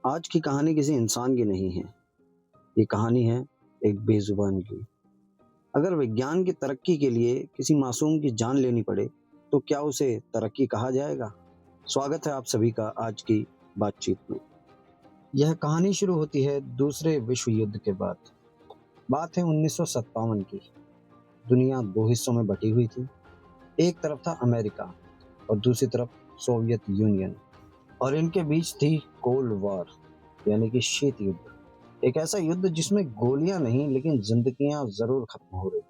आज की कहानी किसी इंसान की नहीं है। ये कहानी है एक बेजुबान की। अगर विज्ञान की तरक्की के लिए किसी मासूम की जान लेनी पड़े तो क्या उसे तरक्की कहा जाएगा? स्वागत है आप सभी का आज की बातचीत में। यह कहानी शुरू होती है दूसरे विश्व युद्ध के बाद। बात है 1957 की। दुनिया दो हिस्सों में बटी हुई थी। एक तरफ था अमेरिका और दूसरी तरफ सोवियत यूनियन, और इनके बीच थी कोल्ड वॉर, यानी कि शीत युद्ध। एक ऐसा युद्ध जिसमें गोलियां नहीं लेकिन जिंदगियां जरूर खत्म हो रही थी।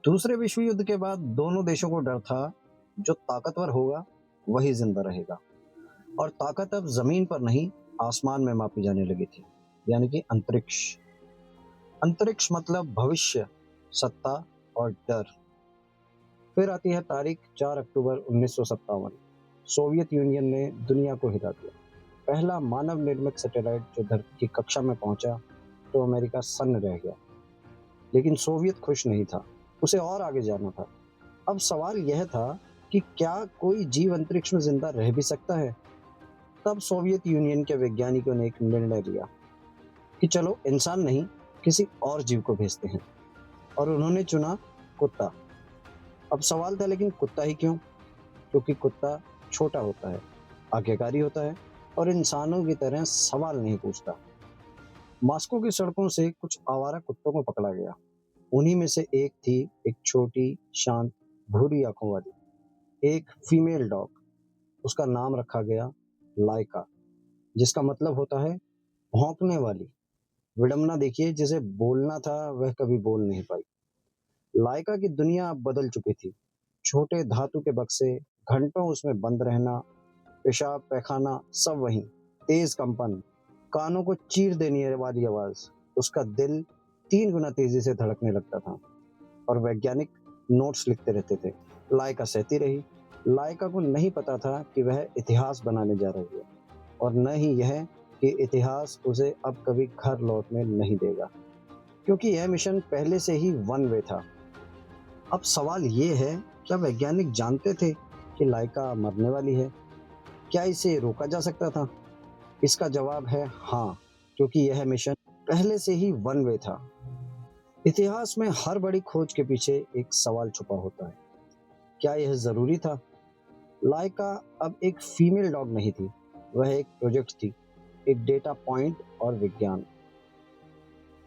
दूसरे विश्व युद्ध के बाद दोनों देशों को डर था, जो ताकतवर होगा वही जिंदा रहेगा। और ताकत अब जमीन पर नहीं, आसमान में मापी जाने लगी थी, यानी कि अंतरिक्ष। अंतरिक्ष मतलब भविष्य, सत्ता और डर। फिर आती है तारीख 4 अक्टूबर 1957। सोवियत यूनियन ने दुनिया को हिला दिया। पहला मानव निर्मित सैटेलाइट जो धरती की कक्षा में पहुंचा तो अमेरिका सन्न रह गया। लेकिन सोवियत खुश नहीं था, उसे और आगे जाना था। अब सवाल यह था कि क्या कोई जीव अंतरिक्ष में जिंदा रह भी सकता है? तब सोवियत यूनियन के वैज्ञानिकों ने एक निर्णय लिया कि चलो इंसान नहीं, किसी और जीव को भेजते हैं। और उन्होंने चुना कुत्ता। अब सवाल था, लेकिन कुत्ता ही क्यों? क्योंकि कुत्ता छोटा होता है, आज्ञाकारी होता है और इंसानों की तरह सवाल नहीं पूछता। मॉस्को की सड़कों से कुछ आवारा कुत्तों को पकड़ा गया। उन्हीं में से एक थी एक छोटी, शांत, भूरी आंखों वाली एक फीमेल डॉग। उसका नाम रखा गया लाइका, जिसका मतलब होता है भौंकने वाली। विडंबना देखिए, जिसे बोलना था वह कभी बोल नहीं पाई। लाइका की दुनिया अब बदल चुकी थी। छोटे धातु के बक्से, घंटों उसमें बंद रहना, पेशाब पैखाना सब वहीं। तेज कंपन, कानों को चीर देने वाली आवाज। उसका दिल 3 गुना तेजी से धड़कने लगता था और वैज्ञानिक नोट्स लिखते रहते थे। लाइका सहती रही। लाइका को नहीं पता था कि वह इतिहास बनाने जा रही है, और न ही यह कि इतिहास उसे अब कभी घर लौटने नहीं देगा, क्योंकि यह मिशन पहले से ही वन वे था। अब सवाल ये है, क्या वैज्ञानिक जानते थे कि लाइका मरने वाली है? क्या इसे रोका जा सकता था? इसका जवाब है हाँ, क्योंकि यह मिशन पहले से ही वन वे था। इतिहास में हर बड़ी खोज के पीछे एक सवाल छुपा होता है। क्या यह जरूरी था? लाइका अब एक फीमेल डॉग नहीं थी, वह एक प्रोजेक्ट थी, एक डेटा पॉइंट और विज्ञान।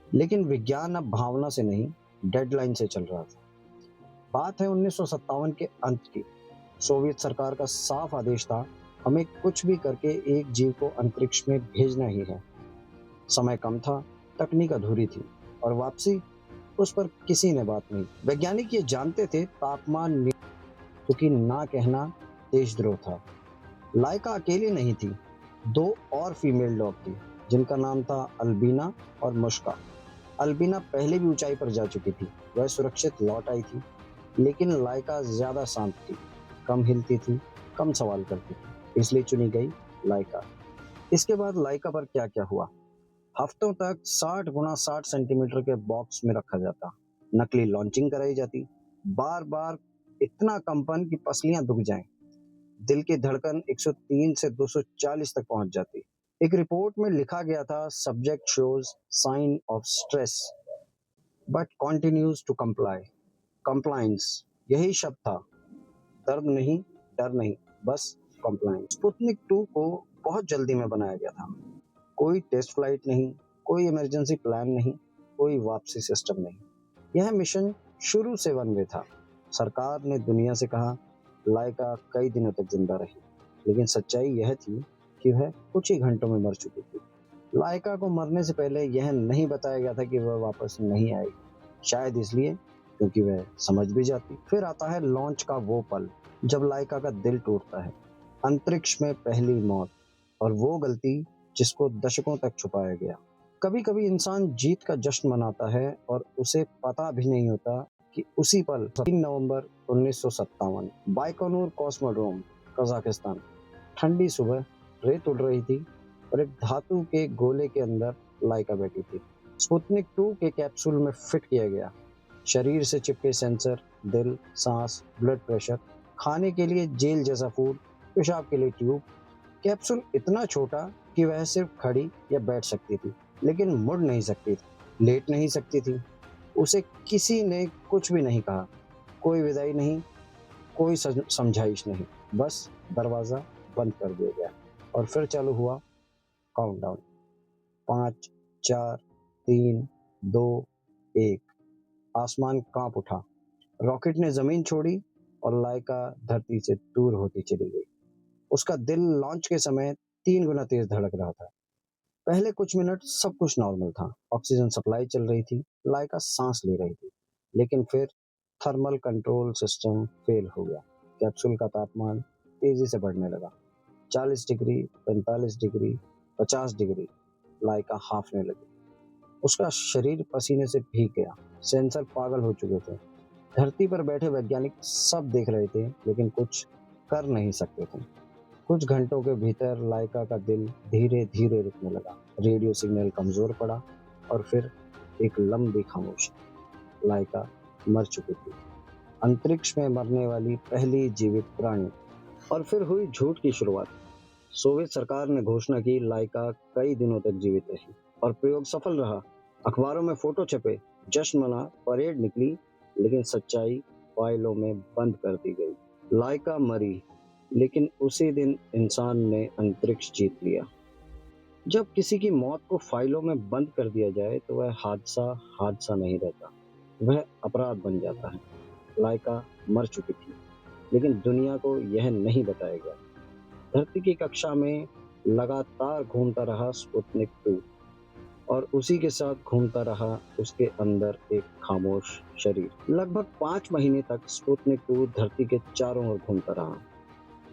लेकिन विज्ञान अब भावना से नहीं, डेडलाइन से चल रहा था। बात है 1957 के अंत की। सोवियत सरकार का साफ आदेश था, हमें कुछ भी करके एक जीव को अंतरिक्ष में भेजना ही है। समय कम था, तकनीक अधूरी थी, और वापसी, उस पर किसी ने बात नहीं। वैज्ञानिक ये जानते थे तापमान क्योंकि ना कहना देशद्रोह था। लाइका अकेली नहीं थी, दो और फीमेल डॉग थी, जिनका नाम था अल्बीना और मुश्का। अल्बीना पहले भी ऊंचाई पर जा चुकी थी, वह सुरक्षित लौट आई थी। लेकिन लाइका ज्यादा शांत थी, कम हिलती थी, कम सवाल करती थी, इसलिए चुनी गई लाइका। इसके बाद लाइका पर क्या क्या हुआ? हफ्तों तक 60 गुना 60 सेंटीमीटर के बॉक्स में रखा जाता, नकली लॉन्चिंग कराई जाती, बार बार इतना कंपन कि पसलियां दुख जाएं, दिल की धड़कन 103 से 240 तक पहुंच जाती। एक रिपोर्ट में लिखा गया था, subject shows sign of stress but continues to comply. Compliance, यही शब्द था। दर्द नहीं, डर नहीं, बस कंप्लायंस। स्पुतनिक 2 को बहुत जल्दी में बनाया गया था। कोई टेस्ट फ्लाइट नहीं, कोई इमरजेंसी प्लान नहीं, कोई वापसी सिस्टम नहीं। यह मिशन शुरू से वन वे था। सरकार ने दुनिया से कहा, लाइका कई दिनों तक जिंदा रही, लेकिन सच्चाई यह थी कि वह कुछ ही घंटों में मर चुकी थी। लाइका को मरने से पहले यह नहीं बताया गया था कि वह वापस नहीं आएगी, शायद इसलिए क्योंकि वह समझ भी जाती। फिर आता है लॉन्च का वो पल जब लाइका का दिल टूटता है। अंतरिक्ष में पहली मौत, और वो गलती जिसको दशकों तक छुपाया गया। कभी कभी इंसान जीत का जश्न मनाता है और उसे पता भी नहीं होता कि उसी पल 3 नवंबर 1957 बाइकोनूर कॉस्मोड्रोम, कजाकिस्तान। ठंडी सुबह, रेत उड़ रही थी और एक धातु के गोले के अंदर लाइका बैठी थी। स्पुतनिक 2 के कैप्सूल में फिट किया गया। शरीर से चिपके सेंसर, दिल, सांस, ब्लड प्रेशर, खाने के लिए जेल जैसा फूड, पेशाब के लिए ट्यूब। कैप्सूल इतना छोटा कि वह सिर्फ खड़ी या बैठ सकती थी, लेकिन मुड़ नहीं सकती थी, लेट नहीं सकती थी। उसे किसी ने कुछ भी नहीं कहा, कोई विदाई नहीं, कोई समझाइश नहीं, बस दरवाज़ा बंद कर दिया गया और फिर चालू हुआ काउंटडाउन। 5, 4, 3, 2, 1। आसमान कांप उठा। रॉकेट ने जमीन छोड़ी और लाइका धरती से दूर होती चली गई। उसका दिल लॉन्च के समय 3 गुना तेज धड़क रहा था। पहले कुछ मिनट सब कुछ नॉर्मल था। ऑक्सीजन सप्लाई चल रही थी, लाइका सांस ले रही थी। लेकिन फिर थर्मल कंट्रोल सिस्टम फेल हो गया। कैप्सूल का तापमान तेजी से बढ़ने लगा। 40 डिग्री, 45 डिग्री, 50 डिग्री। लाइका हांफने लगी। उसका शरीर पसीने से भीग गया। सेंसर पागल हो चुके थे। धरती पर बैठे वैज्ञानिक सब देख रहे थे, लेकिन कुछ कर नहीं सकते थे। कुछ घंटों के भीतर लाइका का दिल धीरे धीरे रुकने लगा। रेडियो सिग्नल कमजोर पड़ा और फिर एक लंबी खामोशी। लाइका मर चुकी थी, अंतरिक्ष में मरने वाली पहली जीवित प्राणी। और फिर हुई झूठ की शुरुआत। सोवियत सरकार ने घोषणा की लाइका कई दिनों तक जीवित रही और प्रयोग सफल रहा। अखबारों में फोटो छपे, जश्न मना, परेड निकली, लेकिन सच्चाई फाइलों में बंद कर दी गई। लाइका मरी, लेकिन उसी दिन इंसान ने अंतरिक्ष जीत लिया। जब किसी की मौत को फाइलों में बंद कर दिया जाए तो वह हादसा हादसा नहीं रहता, वह अपराध बन जाता है। लाइका मर चुकी थी, लेकिन दुनिया को यह नहीं बताया गया। धरती की कक्षा में लगातार घूमता रहा स्पुतनिक 2 और उसी के साथ घूमता रहा उसके अंदर एक खामोश शरीर। लगभग 5 महीने तक स्पुतनिक 2 धरती के चारों ओर घूमता रहा।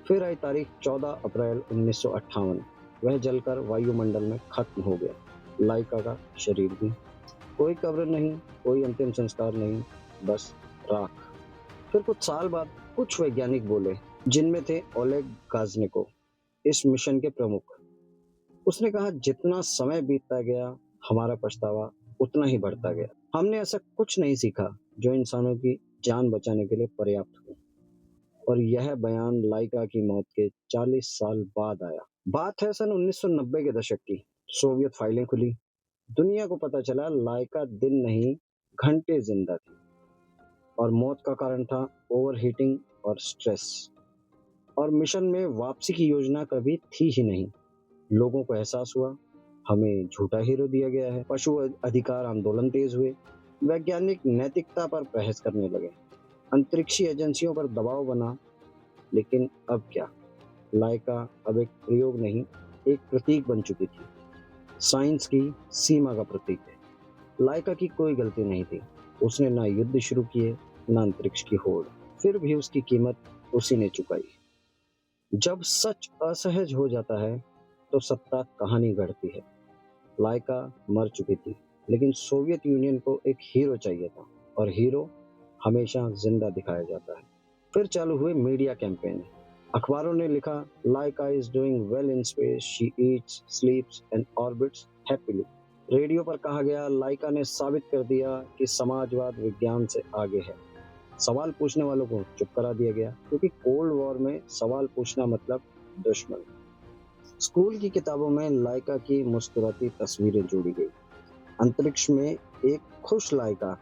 फिर आई तारीख 14 अप्रैल 1958। वह जलकर वायुमंडल में खत्म हो गया। लाइका का शरीर भी। कोई कब्र नहीं, कोई अंतिम संस्कार नहीं, बस राख। फिर कुछ साल बाद कुछ वैज्ञानिक बोले, जिनमें थे ओलेग गाज़्नेकोव, इस मिशन के प्रमुख। उसने कहा, जितना समय बीतता गया हमारा पछतावा उतना ही बढ़ता गया। हमने ऐसा कुछ नहीं सीखा जो इंसानों की जान बचाने के लिए पर्याप्त हो। और यह बयान लाइका की मौत के 40 साल बाद आया। बात है सन 1990 के दशक की। सोवियत फाइलें खुली। दुनिया को पता चला लाइका दिन नहीं घंटे जिंदा थी और मौत का कारण था ओवरहीटिंग और स्ट्रेस। और मिशन में वापसी की योजना कभी थी ही नहीं। लोगों को एहसास हुआ हमें झूठा हीरो दिया गया है। पशु अधिकार आंदोलन तेज हुए। वैज्ञानिक नैतिकता पर बहस करने लगे। अंतरिक्षीय एजेंसियों पर दबाव बना। लेकिन अब क्या? लाइका अब एक प्रयोग नहीं, एक प्रतीक बन चुकी थी। साइंस की सीमा का प्रतीक। लाइका की कोई गलती नहीं थी। उसने ना युद्ध शुरू किए, ना अंतरिक्ष की होड़। फिर भी उसकी कीमत उसी ने चुकाई। जब सच असहज हो जाता है तो सत्ता कहानी गढ़ती है। लाइका मर चुकी थी, लेकिन सोवियत यूनियन को एक हीरो चाहिए था और हीरो हमेशा जिंदा दिखाया जाता है। फिर चालू हुए मीडिया कैंपेन। अखबारों ने लिखा, Laika is doing well in space, she eats, sleeps and orbits happily. Radio पर कहा गया, लाइका ने साबित कर दिया कि समाजवाद विज्ञान से आगे है। सवाल पूछने वालों को चुप करा दिया गया, क्योंकि कोल्ड वॉर में सवाल पूछना मतलब दुश्मन। स्कूल की किताबों में लाइका की मुस्कुराती तस्वीरें जोड़ी गई। अंतरिक्ष में एक खुश लाइका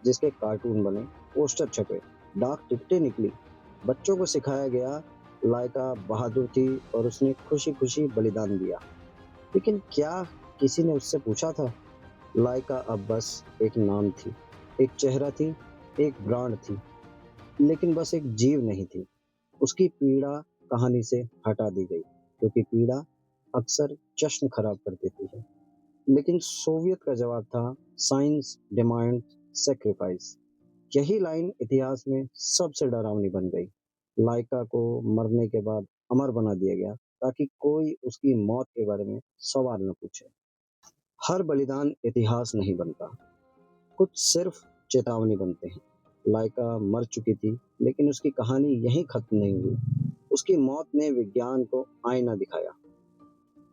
जिसके कार्टून बने, पोस्टर छपे, डाक टिकटें निकली। बच्चों को सिखाया गया लाइका बहादुर थी और उसने खुशी खुशी बलिदान दिया। लेकिन क्या किसी ने उससे पूछा था? लाइका अब बस एक नाम थी, एक चेहरा थी, एक ब्रांड थी, लेकिन बस एक जीव नहीं थी। उसकी पीड़ा कहानी से हटा दी गई, क्योंकि पीड़ा अक्सर जश्न खराब कर देती है। लेकिन सोवियत का जवाब था, साइंस डिमांड सेक्रीफाइस। यही लाइन इतिहास में सबसे डरावनी बन गई। लाइका को मरने के बाद अमर बना दिया गया, ताकि कोई उसकी मौत के बारे में सवाल न पूछे। हर बलिदान इतिहास नहीं बनता, कुछ सिर्फ चेतावनी बनते हैं। लाइका मर चुकी थी, लेकिन उसकी कहानी यहीं खत्म नहीं हुई। उसकी मौत ने विज्ञान को आईना दिखाया।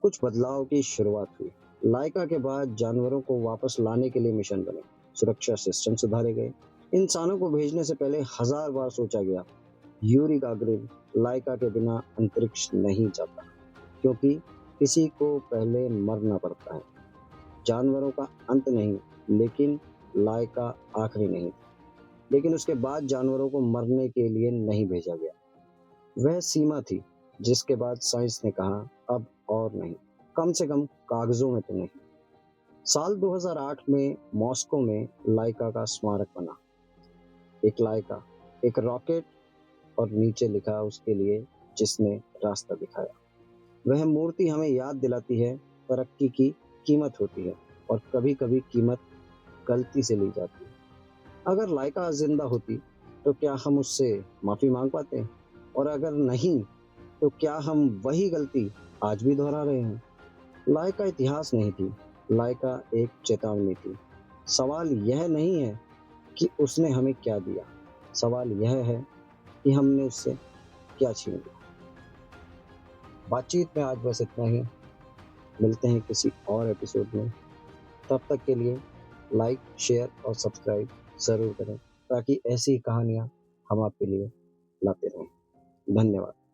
कुछ बदलाव की शुरुआत हुई। लाइका के बाद जानवरों को वापस लाने के लिए मिशन बने, सुरक्षा सिस्टम सुधारे गए। इंसानों को भेजने से पहले 1000 बार सोचा गया, यूरी गागरिन लाइका के बिना अंतरिक्ष नहीं जाता, क्योंकि किसी को पहले मरना पड़ता है। जानवरों का अंत नहीं, लेकिन लायका आखिरी नहीं। लेकिन उसके बाद जानवरों को मरने के लिए नहीं भेजा गया। वह सीमा थी जिसके बाद साइंस ने कहा अब और नहीं, कम से कम कागजों में तो नहीं। साल 2008 में मॉस्को में लाइका का स्मारक बना। एक लाइका, एक रॉकेट, और नीचे लिखा उसके लिए जिसने रास्ता दिखाया। वह मूर्ति हमें याद दिलाती है तरक्की की कीमत होती है, और कभी कभी कीमत गलती से ली जाती है। अगर लाइका जिंदा होती तो क्या हम उससे माफी मांग पाते? और अगर नहीं, तो क्या हम वही गलती आज भी दोहरा रहे हैं? लाइका इतिहास नहीं थी, लाइका एक चेतावनी थी। सवाल यह नहीं है कि उसने हमें क्या दिया, सवाल यह है कि हमने उससे क्या छीन लिया। बातचीत में आज बस इतना ही। मिलते हैं किसी और एपिसोड में। तब तक के लिए लाइक, शेयर और सब्सक्राइब ज़रूर करें, ताकि ऐसी कहानियाँ हम आपके लिए लाते रहें। धन्यवाद।